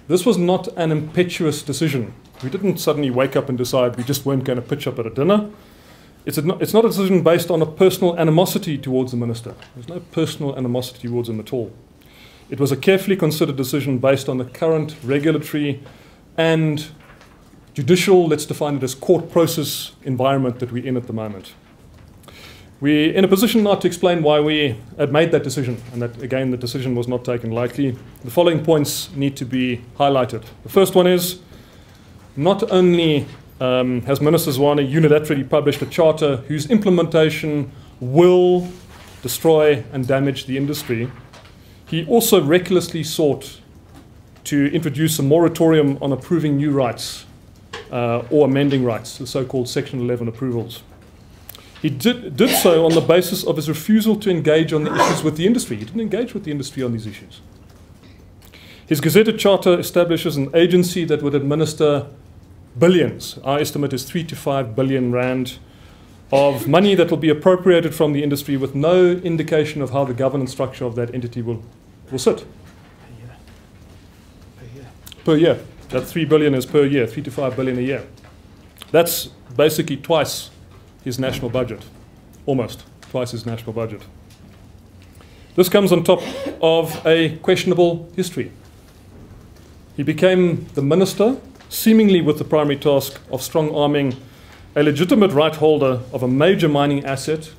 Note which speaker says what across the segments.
Speaker 1: This was not an impetuous decision. We didn't suddenly wake up and decide we just weren't going to pitch up at a dinner. It's not a decision based on a personal animosity towards the minister. There's no personal animosity towards him at all. It was a carefully considered decision based on the current regulatory and judicial, let's define it as court process environment that we're in at the moment. We're in a position now to explain why we had made that decision, and that, again, the decision was not taken lightly. The following points need to be highlighted. The first one is, not only has Minister Zwane unilaterally published a charter whose implementation will destroy and damage the industry, he also recklessly sought to introduce a moratorium on approving new rights or amending rights, the so-called Section 11 approvals. He did so on the basis of his refusal to engage on the issues with the industry. He didn't engage with the industry on these issues. His gazetted charter establishes an agency that would administer billions, our estimate is 3 to 5 billion rand, of money that will be appropriated from the industry with no indication of how the governance structure of that entity will sit. Per year. That 3 billion is per year, 3 to 5 billion a year. That's basically twice his national budget, almost twice his national budget. This comes on top of a questionable history. He became the minister, seemingly with the primary task of strong-arming a legitimate right holder of a major mining asset,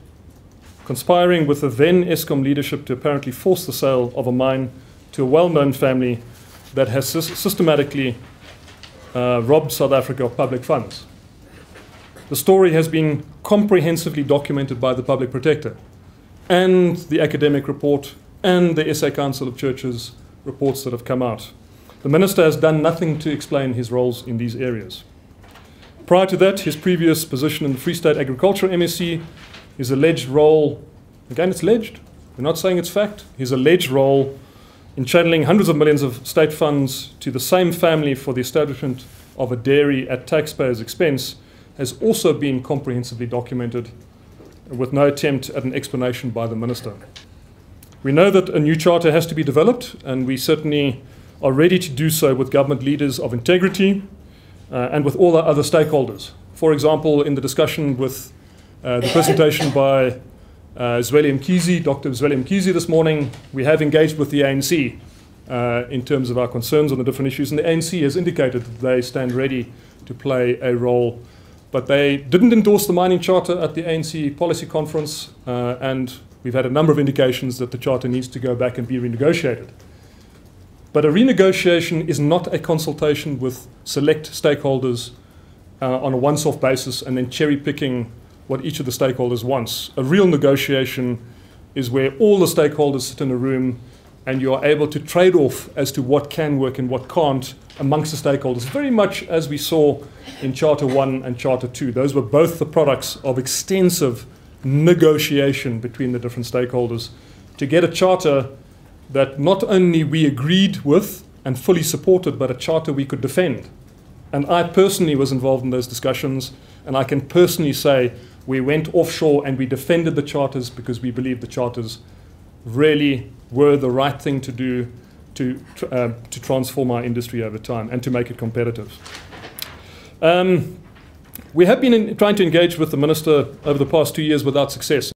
Speaker 1: conspiring with the then Eskom leadership to apparently force the sale of a mine to a well-known family that has systematically robbed South Africa of public funds. The story has been comprehensively documented by the Public Protector and the academic report and the SA Council of Churches reports that have come out. The minister has done nothing to explain his roles in these areas. Prior to that, his previous position in the Free State Agriculture MSC, his alleged role, again it's alleged, we're not saying it's fact, his alleged role in channeling hundreds of millions of state funds to the same family for the establishment of a dairy at taxpayers' expense has also been comprehensively documented with no attempt at an explanation by the minister. We know that a new charter has to be developed, and we certainly are ready to do so with government leaders of integrity and with all our other stakeholders. For example, in the discussion with the presentation by Dr. Zwane Mkhize this morning, we have engaged with the ANC in terms of our concerns on the different issues, and the ANC has indicated that they stand ready to play a role. But they didn't endorse the mining charter at the ANC policy conference, and we've had a number of indications that the charter needs to go back and be renegotiated. But a renegotiation is not a consultation with select stakeholders on a once-off basis and then cherry-picking what each of the stakeholders wants. A real negotiation is where all the stakeholders sit in a room and you are able to trade off as to what can work and what can't amongst the stakeholders, very much as we saw in Charter 1 and Charter 2. Those were both the products of extensive negotiation between the different stakeholders to get a charter that not only we agreed with and fully supported, but a charter we could defend. And I personally was involved in those discussions, and I can personally say we went offshore and we defended the charters because we believed the charters really were the right thing to do to transform our industry over time and to make it competitive. We have been trying to engage with the minister over the past 2 years without success.